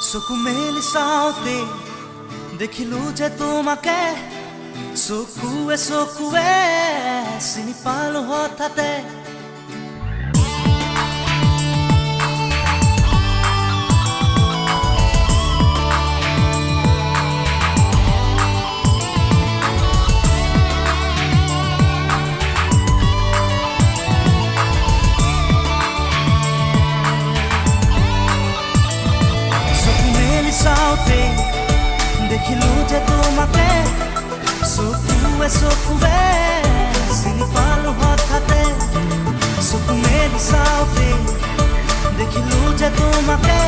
চকু মেলি চাওঁতে দেখিলো যে তোমাকে চকুৱে চকুৱে চিনি পালো হঠাতে চাওঁতে দেখিলো যে তোমাকে চকুৱে চকুৱে চিনি পালো হঠাতে চকু মেলি চাওঁতে দেখিলো যে তোমাকে